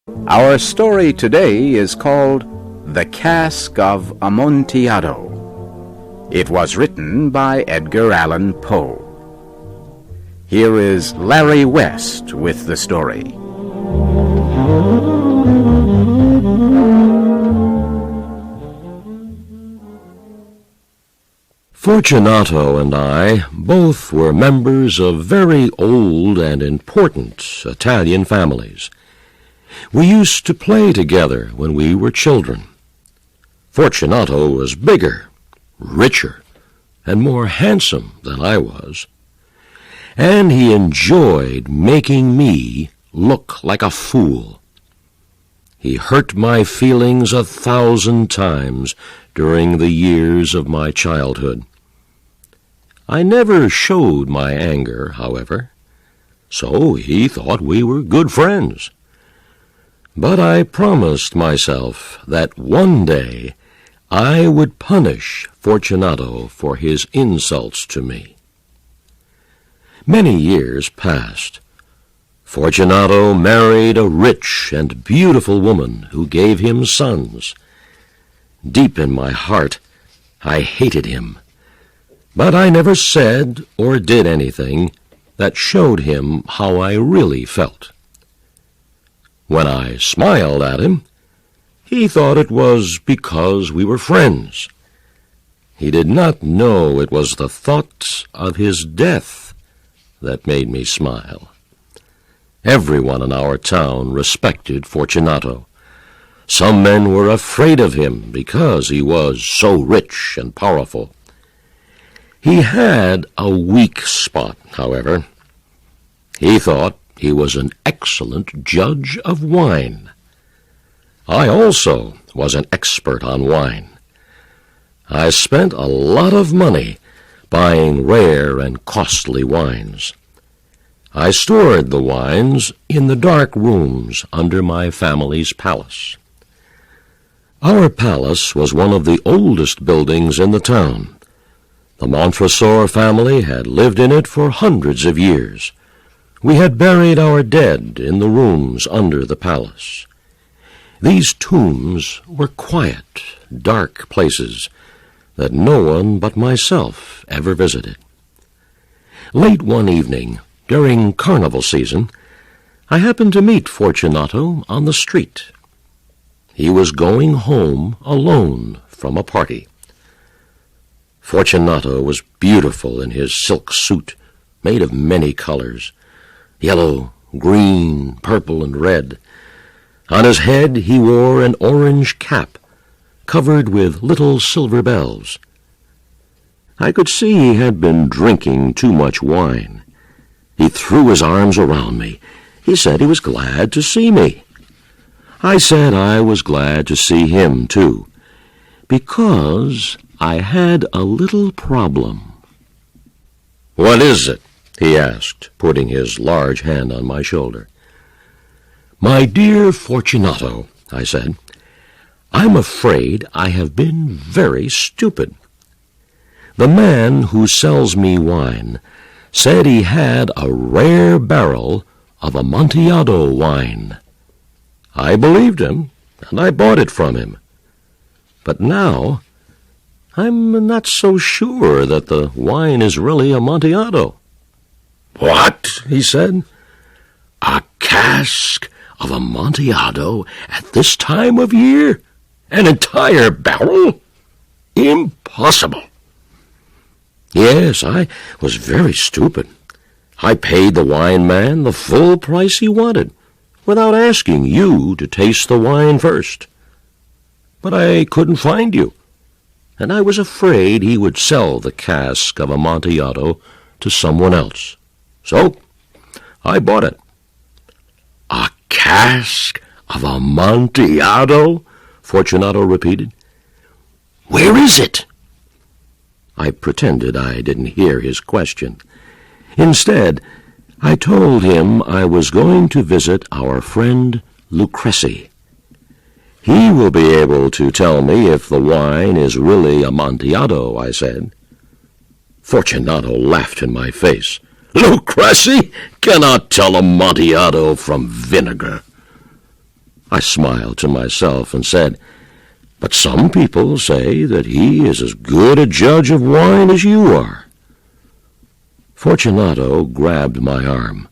Our story today is called The Cask of Amontillado. It was written by Edgar Allan Poe. Here is Larry West with the story. Fortunato and I both were members of very old and important Italian families. We used to play together when we were children. Fortunato was bigger, richer, and more handsome than I was, and he enjoyed making me look like a fool. He hurt my feelings 1,000 times during the years of my childhood. I never showed my anger, however, so he thought we were good friends. But I promised myself that one day I would punish Fortunato for his insults to me. Many years passed. Fortunato married a rich and beautiful woman who gave him sons. Deep in my heart, I hated him, but I never said or did anything that showed him how I really felt. When I smiled at him, he thought it was because we were friends. He did not know it was the thought of his death that made me smile. Everyone in our town respected Fortunato. Some men were afraid of him because he was so rich and powerful. He had a weak spot, however. He thought he was an excellent judge of wine. I also was an expert on wine. I spent a lot of money buying rare and costly wines. I stored the wines in the dark rooms under my family's palace. Our palace was one of the oldest buildings in the town. The Montresor family had lived in it for hundreds of years. We had buried our dead in the rooms under the palace. These tombs were quiet, dark places that no one but myself ever visited. Late one evening, during carnival season, I happened to meet Fortunato on the street. He was going home alone from a party. Fortunato was beautiful in his silk suit, made of many colors, yellow, green, purple, and red. On his head he wore an orange cap, covered with little silver bells. I could see he had been drinking too much wine. He threw his arms around me. He said he was glad to see me. I said I was glad to see him, too, because I had a little problem. "What is it?" he asked, putting his large hand on my shoulder. "My dear Fortunato," I said, "I'm afraid I have been very stupid. The man who sells me wine said he had a rare barrel of Amontillado wine. I believed him, and I bought it from him. But now I'm not so sure that the wine is really Amontillado." "What?" he said. "A cask of Amontillado at this time of year? An entire barrel? Impossible." Yes, I was very stupid. I paid the wine man the full price he wanted, without asking you to taste the wine first. But I couldn't find you, and I was afraid he would sell the cask of Amontillado to someone else. So I bought it." "A cask of Amontillado?" Fortunato repeated. "Where is it?" I pretended I didn't hear his question. Instead, I told him I was going to visit our friend Lucrezi. "He will be able to tell me if the wine is really Amontillado," I said. Fortunato laughed in my face. "Lucrezi cannot tell Amontillado from vinegar." I smiled to myself and said, "But some people say that he is as good a judge of wine as you are." Fortunato grabbed my arm.